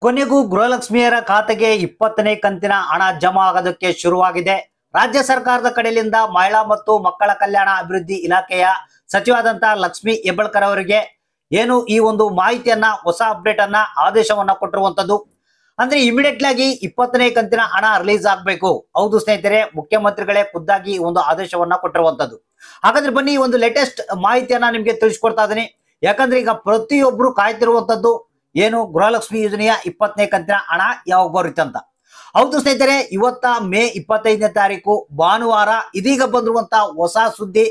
ಕೊನೆಗೂ ಗೃಹಲಕ್ಷ್ಮಿಯರ ಖಾತೆಗೆ 20ನೇ ಕಂತಿನ ಹಣ ಜಮಾ ಆಗೋದಕ್ಕೆ ಶುರುವಾಗಿದೆ. ರಾಜ್ಯ ಸರ್ಕಾರದ ಕಡೆಯಿಂದ ಮಹಿಳಾ ಮತ್ತು ಮಕ್ಕಳ ಕಲ್ಯಾಣ ಅಭಿವೃದ್ಧಿ ಇಲಾಖೆಯ ಸಚಿವಾದಂತ ಲಕ್ಷ್ಮಿ ಹೆಬ್ಬಾಳ್ಕರ್ ಅವರಿಗೆ ಏನು ಈ ಒಂದು ಮಾಹಿತಿಯನ್ನ ಹೊಸ ಅಪ್ಡೇಟ್ ಅನ್ನ ಆದೇಶವನ್ನ ಕೊಟ್ಟಿರುವಂತದ್ದು. ಅಂದ್ರೆ ಇಮಿಡಿಯೇಟ್ಲಿ ಆಗಿ 20ನೇ ಕಂತಿನ ಹಣ ರಿಲೀಸ್ ಆಗ್ಬೇಕು. ಹೌದು ಸ್ನೇಹಿತರೆ, ಮುಖ್ಯಮಂತ್ರಿಗಳೇ ಖುದ್ದಾಗಿ ಒಂದು ಆದೇಶವನ್ನ ಕೊಟ್ಟಿರುವಂತದ್ದು. ಹಾಗಾದ್ರೆ ಬನ್ನಿ ಈ ಒಂದು ಲೇಟೆಸ್ಟ್ ಮಾಹಿತಿಯನ್ನ ನಿಮ್ಗೆ ತಿಳಿಸ್ಕೊಡ್ತಾ ಇದೀನಿ. ಯಾಕಂದ್ರೆ ಈಗ ಪ್ರತಿಯೊಬ್ರು ಕಾಯ್ತಿರುವಂತದ್ದು ಏನು ಗೃಹಲಕ್ಷ್ಮಿ ಯೋಜನೆಯ 20ನೇ ಕಂತಿನ ಹಣ ಯಾವಾಗ ಬರುತ್ತೆ ಅಂತ. ಹೌದು ಸ್ನೇಹಿತರೆ, ಇವತ್ತ ಮೇ 25ನೇ ತಾರೀಕು ಭಾನುವಾರ ಇದೀಗ ಬಂದಿರುವಂತ ಹೊಸ ಸುದ್ದಿ.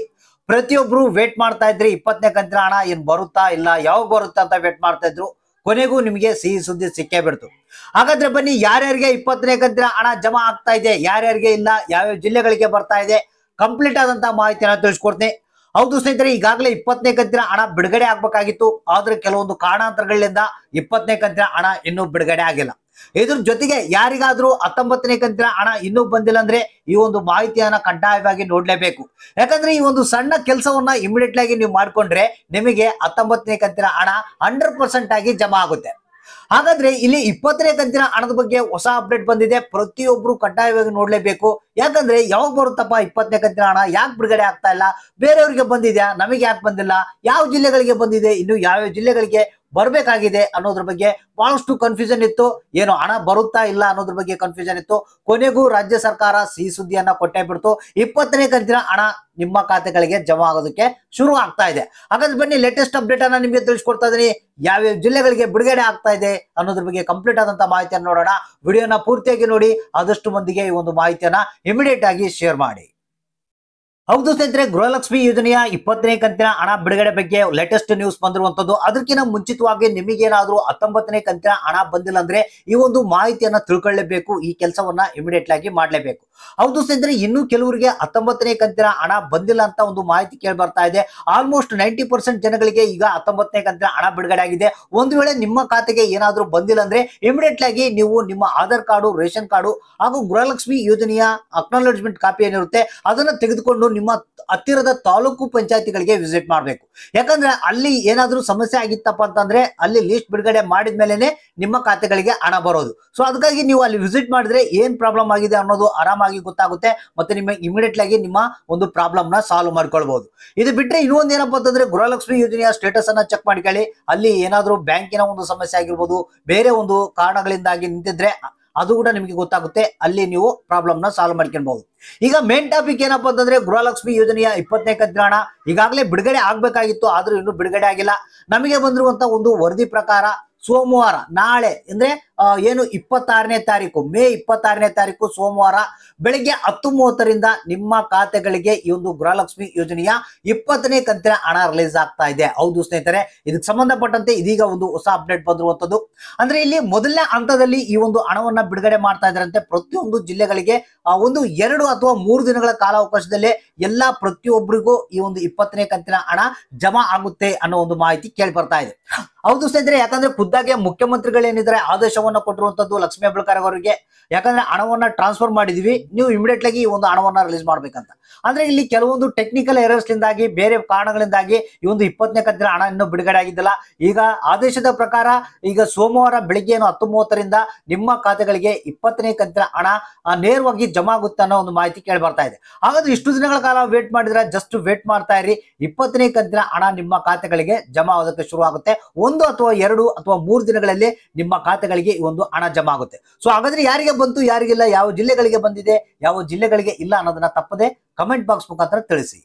ಪ್ರತಿಯೊಬ್ರು ವೇಟ್ ಮಾಡ್ತಾ ಇದ್ರಿ 20ನೇ ಕಂತಿನ ಹಣ ಏನ್ ಬರುತ್ತಾ ಇಲ್ಲ ಯಾವಾಗ ಬರುತ್ತಾ ಅಂತ ವೇಟ್ ಮಾಡ್ತಾ ಇದ್ರು. ಕೊನೆಗೂ ನಿಮಗೆ ಸಿಹಿ ಸುದ್ದಿ ಸಿಕ್ಕೇ ಬಿಡ್ತು. ಹಾಗಾದ್ರೆ ಬನ್ನಿ ಯಾರ್ಯಾರಿಗೆ 20ನೇ ಕಂತಿನ ಹಣ ಜಮಾ ಆಗ್ತಾ ಇದೆ, ಯಾರ್ಯಾರಿಗೆ ಇಲ್ಲ, ಯಾವ್ಯಾವ ಜಿಲ್ಲೆಗಳಿಗೆ ಬರ್ತಾ ಇದೆ, ಕಂಪ್ಲೀಟ್ ಆದಂತ ಮಾಹಿತಿಯನ್ನ ತಿಳಿಸ್ಕೊಡ್ತೀನಿ. ಹೌದು ಸ್ನೇಹಿತರೆ, ಈಗಾಗಲೇ 20ನೇ ಕಂತಿನ ಹಣ ಬಿಡುಗಡೆ ಆಗ್ಬೇಕಾಗಿತ್ತು. ಆದ್ರೆ ಕೆಲವೊಂದು ಕಾರಣಾಂತರಗಳಿಂದ 20ನೇ ಕಂತಿನ ಹಣ ಇನ್ನೂ ಬಿಡುಗಡೆ ಆಗಿಲ್ಲ. ಇದ್ರ ಜೊತೆಗೆ ಯಾರಿಗಾದ್ರೂ 19ನೇ ಕಂತಿನ ಹಣ ಇನ್ನೂ ಬಂದಿಲ್ಲ ಅಂದ್ರೆ ಈ ಒಂದು ಮಾಹಿತಿಯನ್ನ ಕಡ್ಡಾಯವಾಗಿ ನೋಡ್ಲೇಬೇಕು. ಯಾಕಂದ್ರೆ ಈ ಒಂದು ಸಣ್ಣ ಕೆಲಸವನ್ನ ಇಮಿಡಿಯೇಟ್ ಆಗಿ ನೀವು ಮಾಡ್ಕೊಂಡ್ರೆ ನಿಮಗೆ 19ನೇ ಕಂತಿನ ಹಣ 100% ಆಗಿ ಜಮಾ ಆಗುತ್ತೆ. ಹಾಗಾದ್ರೆ ಇಲ್ಲಿ 20ನೇ ಕಂತಿನ ಹಣದ ಬಗ್ಗೆ ಹೊಸ ಅಪ್ಡೇಟ್ ಬಂದಿದೆ. ಪ್ರತಿಯೊಬ್ರು ಕಡ್ಡಾಯವಾಗಿ ನೋಡ್ಲೇಬೇಕು. ಯಾಕಂದ್ರೆ ಯಾವಾಗ ಬರುತ್ತಪ್ಪ 20ನೇ ಕಂತಿನ ಹಣ, ಯಾಕೆ ಬಿಡುಗಡೆ ಆಗ್ತಾ ಇಲ್ಲ, ಬೇರೆಯವರಿಗೆ ಬಂದಿದ್ಯಾ, ನಮಗೆ ಯಾಕೆ ಬಂದಿಲ್ಲ, ಯಾವ ಜಿಲ್ಲೆಗಳಿಗೆ ಬಂದಿದೆ, ಇನ್ನು ಯಾವ್ಯಾವ ಜಿಲ್ಲೆಗಳಿಗೆ ಬರ್ಬೇಕಾಗಿದೆ ಅನ್ನೋದ್ರ ಬಗ್ಗೆ ಬಹಳಷ್ಟು ಕನ್ಫ್ಯೂಷನ್ ಇತ್ತು. ಏನು ಹಣ ಬರುತ್ತಾ ಇಲ್ಲ ಅನ್ನೋದ್ರ ಬಗ್ಗೆ ಕನ್ಫ್ಯೂಷನ್ ಇತ್ತು. ಕೊನೆಗೂ ರಾಜ್ಯ ಸರ್ಕಾರ ಸಿಹಿ ಸುದ್ದಿಯನ್ನ ಕೊಟ್ಟೇ ಬಿಡ್ತು. 20ನೇ ಕಂತಿನ ಹಣ ನಿಮ್ಮ ಖಾತೆಗಳಿಗೆ ಜಮಾ ಆಗೋದಕ್ಕೆ ಶುರು ಆಗ್ತಾ ಇದೆ. ಹಾಗಾದ್ರೆ ಬನ್ನಿ ಲೇಟೆಸ್ಟ್ ಅಪ್ಡೇಟ್ ಅನ್ನ ನಿಮ್ಗೆ ತಿಳಿಸ್ಕೊಡ್ತಾ ಇದೀನಿ. ಯಾವ್ಯಾವ ಜಿಲ್ಲೆಗಳಿಗೆ ಬಿಡುಗಡೆ ಆಗ್ತಾ ಇದೆ ಅನ್ನೋದ್ರ ಬಗ್ಗೆ ಕಂಪ್ಲೀಟ್ ಆದಂತ ಮಾಹಿತಿಯನ್ನು ನೋಡೋಣ. ವಿಡಿಯೋನ ಪೂರ್ತಿಯಾಗಿ ನೋಡಿ, ಆದಷ್ಟು ಮಂದಿಗೆ ಈ ಒಂದು ಮಾಹಿತಿಯನ್ನ ಇಮಿಡಿಯೇಟ್ ಆಗಿ ಶೇರ್ ಮಾಡಿ. ಹೌದು ಸ್ನೇಹಿತರೆ, ಗೃಹಲಕ್ಷ್ಮಿ ಯೋಜನೆಯ 20ನೇ ಕಂತಿನ ಹಣ ಬಿಡುಗಡೆ ಬಗ್ಗೆ ಲೇಟೆಸ್ಟ್ ನ್ಯೂಸ್ ಬಂದಿರುವಂತದ್ದು. ಅದಕ್ಕಿಂತ ಮುಂಚಿತವಾಗಿ ನಿಮಗೇನಾದ್ರೂ 19ನೇ ಕಂತಿನ ಹಣ ಬಂದಿಲ್ಲ ಅಂದ್ರೆ ಈ ಒಂದು ಮಾಹಿತಿಯನ್ನ ತಿಳ್ಕೊಳ್ಳೇಬೇಕು. ಈ ಕೆಲಸವನ್ನ ಇಮಿಡಿಯೇಟ್ ಆಗಿ ಮಾಡ್ಲೇಬೇಕು. ಹೌದು ಸ್ನೇಹಿತರೆ, ಇನ್ನು ಕೆಲವರಿಗೆ 19ನೇ ಕಂತಿನ ಹಣ ಬಂದಿಲ್ಲ ಅಂತ ಒಂದು ಮಾಹಿತಿ ಕೇಳಿ ಬರ್ತಾ ಇದೆ. ಆಲ್ಮೋಸ್ಟ್ 90% ಜನಗಳಿಗೆ ಈಗ 19ನೇ ಕಂತಿನ ಹಣ ಬಿಡುಗಡೆ ಆಗಿದೆ. ಒಂದು ವೇಳೆ ನಿಮ್ಮ ಖಾತೆಗೆ ಏನಾದ್ರೂ ಬಂದಿಲ್ಲ ಅಂದ್ರೆ ಇಮಿಡಿಯೇಟ್ ಆಗಿ ನೀವು ನಿಮ್ಮ ಆಧಾರ್ ಕಾರ್ಡು, ರೇಷನ್ ಕಾರ್ಡು ಹಾಗೂ ಗೃಹಲಕ್ಷ್ಮಿ ಯೋಜನೆಯ ಅಕ್ನಾಲೆಜ್ಮೆಂಟ್ ಕಾಪಿ ಏನಿರುತ್ತೆ ಅದನ್ನ ತೆಗೆದುಕೊಂಡು ನಿಮ್ಮ ಹತ್ತಿರದ ತಾಲೂಕು ಪಂಚಾಯತಿಗಳಿಗೆ ವಿಸಿಟ್ ಮಾಡಬೇಕು. ಯಾಕಂದ್ರೆ ಅಲ್ಲಿ ಏನಾದ್ರೂ ಸಮಸ್ಯೆ ಆಗಿತ್ತಪ್ಪ ಅಂತಂದ್ರೆ ಅಲ್ಲಿ ಲಿಸ್ಟ್ ಬಿಡುಗಡೆ ಮಾಡಿದ್ಮೇಲೆ ನಿಮ್ಮ ಖಾತೆಗಳಿಗೆ ಹಣ ಬರೋದು. ಸೊ ಅದಕ್ಕಾಗಿ ನೀವು ಅಲ್ಲಿ ವಿಸಿಟ್ ಮಾಡಿದ್ರೆ ಏನ್ ಪ್ರಾಬ್ಲಮ್ ಆಗಿದೆ ಅನ್ನೋದು ಆರಾಮಾಗಿ ಗೊತ್ತಾಗುತ್ತೆ. ಮತ್ತೆ ನಿಮ್ಮ ಇಮಿಡಿಯೇಟ್ ಆಗಿ ನಿಮ್ಮ ಒಂದು ಪ್ರಾಬ್ಲಮ್ ನ ಸಾಲ್ವ್ ಮಾಡ್ಕೊಳ್ಬಹುದು. ಇದು ಬಿಟ್ರೆ ಇನ್ನೊಂದು ಏನಪ್ಪಾ ಅಂತಂದ್ರೆ ಗೃಹಲಕ್ಷ್ಮಿ ಯೋಜನೆಯ ಸ್ಟೇಟಸ್ ಅನ್ನ ಚೆಕ್ ಮಾಡ್ಕೊಳ್ಳಿ. ಅಲ್ಲಿ ಏನಾದ್ರೂ ಬ್ಯಾಂಕಿನ ಒಂದು ಸಮಸ್ಯೆ ಆಗಿರ್ಬೋದು, ಬೇರೆ ಒಂದು ಕಾರಣಗಳಿಂದಾಗಿ ನಿಂತಿದ್ರೆ ಅದು ಕೂಡ ನಿಮಗೆ ಗೊತ್ತಾಗುತ್ತೆ. ಅಲ್ಲಿ ನೀವು ಪ್ರಾಬ್ಲಮ್ ನ ಸಾಲ್ವ್ ಮಾಡ್ಕೊಬಹುದು. ಈಗ ಮೇನ್ ಟಾಪಿಕ್ ಏನಪ್ಪಾ ಅಂತಂದ್ರೆ ಗೃಹಲಕ್ಷ್ಮಿ ಯೋಜನೆಯ 20ನೇ ಕಂತಿನ ಹಣ ಈಗಾಗಲೇ ಬಿಡುಗಡೆ ಆಗ್ಬೇಕಾಗಿತ್ತು, ಆದ್ರೂ ಇನ್ನೂ ಬಿಡುಗಡೆ ಆಗಿಲ್ಲ. ನಮಗೆ ಬಂದಿರುವಂತ ಒಂದು ವರದಿ ಪ್ರಕಾರ ಸೋಮವಾರ, ನಾಳೆ ಅಂದ್ರೆ ಏನು 26ನೇ ತಾರೀಕು, ಮೇ 26ನೇ ತಾರೀಕು ಸೋಮವಾರ ಬೆಳಿಗ್ಗೆ 10:30ರಿಂದ ನಿಮ್ಮ ಖಾತೆಗಳಿಗೆ ಈ ಒಂದು ಗೃಹಲಕ್ಷ್ಮಿ ಯೋಜನೆಯ 20ನೇ ಕಂತಿನ ಹಣ ರಿಲೀಸ್ ಆಗ್ತಾ ಇದೆ. ಹೌದು ಸ್ನೇಹಿತರೆ, ಇದಕ್ಕೆ ಸಂಬಂಧಪಟ್ಟಂತೆ ಇದೀಗ ಒಂದು ಹೊಸ ಅಪ್ಡೇಟ್ ಬಂದಿರುವಂತದ್ದು. ಅಂದ್ರೆ ಇಲ್ಲಿ ಮೊದಲನೇ ಹಂತದಲ್ಲಿ ಈ ಒಂದು ಹಣವನ್ನ ಬಿಡುಗಡೆ ಮಾಡ್ತಾ ಇದ್ದಾರಂತೆ. ಪ್ರತಿಯೊಂದು ಜಿಲ್ಲೆಗಳಿಗೆ ಒಂದು 2 ಅಥವಾ 3 ದಿನಗಳ ಕಾಲಾವಕಾಶದಲ್ಲೇ ಎಲ್ಲಾ ಪ್ರತಿಯೊಬ್ಬರಿಗೂ ಈ ಒಂದು 20ನೇ ಕಂತಿನ ಹಣ ಜಮಾ ಆಗುತ್ತೆ ಅನ್ನೋ ಒಂದು ಮಾಹಿತಿ ಕೇಳಿ ಬರ್ತಾ ಇದೆ. ಹೌದು ಸ್ನೇಹಿತರೆ, ಯಾಕಂದ್ರೆ ಖುದ್ದಾಗಿ ಮುಖ್ಯಮಂತ್ರಿಗಳೇನಿದ್ದಾರೆ ಆದೇಶವನ್ನ ಕೊಟ್ಟಿರುವಂತದ್ದು ಲಕ್ಷ್ಮಿ ಹೆಬ್ಬಾಳ್ಕರ್ ಅವರಿಗೆ. ಯಾಕಂದ್ರೆ ಹಣವನ್ನ ಟ್ರಾನ್ಸ್ಫರ್ ಮಾಡಿದೀವಿ, ನೀವು ಇಮಿಡಿಯೇಟ್ ಆಗಿ ಈ ಒಂದು ಹಣವನ್ನ ರಿಲೀಸ್ ಮಾಡ್ಬೇಕಂತ. ಅಂದ್ರೆ ಇಲ್ಲಿ ಕೆಲವೊಂದು ಟೆಕ್ನಿಕಲ್ ಎರರ್ಸ್ ಲಿಂದಾಗಿ, ಬೇರೆ ಕಾರಣಗಳಿಂದಾಗಿ ಈ ಒಂದು 20ನೇ ಕಂತಿನ ಹಣ ಇನ್ನೂ ಬಿಡುಗಡೆ ಆಗಿದ್ದಿಲ್ಲ. ಈಗ ಆದೇಶದ ಪ್ರಕಾರ ಈಗ ಸೋಮವಾರ ಬೆಳಿಗ್ಗೆ 10:30ರಿಂದ ನಿಮ್ಮ ಖಾತೆಗಳಿಗೆ 20ನೇ ಕಂತಿನ ಹಣ ನೇರವಾಗಿ ಜಮಾ ಆಗುತ್ತೆ ಅನ್ನೋ ಒಂದು ಮಾಹಿತಿ ಕೇಳಿ ಬರ್ತಾ ಇದೆ. ಹಾಗಾದ್ರೆ ಇಷ್ಟು ದಿನಗಳ ಕಾಲ ವೇಟ್ ಮಾಡಿದ್ರೆ ಜಸ್ಟ್ ವೇಟ್ ಮಾಡ್ತಾ ಇರಿ. 20ನೇ ಕಂತಿನ ಹಣ ನಿಮ್ಮ ಖಾತೆಗಳಿಗೆ ಜಮಾ ಆಗೋದಕ್ಕೆ ಶುರು ಆಗುತ್ತೆ. 1 ಅಥವಾ 2 ಅಥವಾ 3 ದಿನಗಳಲ್ಲಿ ನಿಮ್ಮ ಖಾತೆಗಳಿಗೆ ಈ ಒಂದು ಹಣ ಜಮಾ ಆಗುತ್ತೆ. ಸೊ ಹಾಗಾದ್ರೆ ಯಾರಿಗೆ ಬಂತು, ಯಾರಿಗಿಲ್ಲ, ಯಾವ ಜಿಲ್ಲೆಗಳಿಗೆ ಬಂದಿದೆ, ಯಾವ ಜಿಲ್ಲೆಗಳಿಗೆ ಇಲ್ಲ ಅನ್ನೋದನ್ನ ತಪ್ಪದೆ ಕಮೆಂಟ್ ಬಾಕ್ಸ್ ಮುಖಾಂತರ ತಿಳಿಸಿ.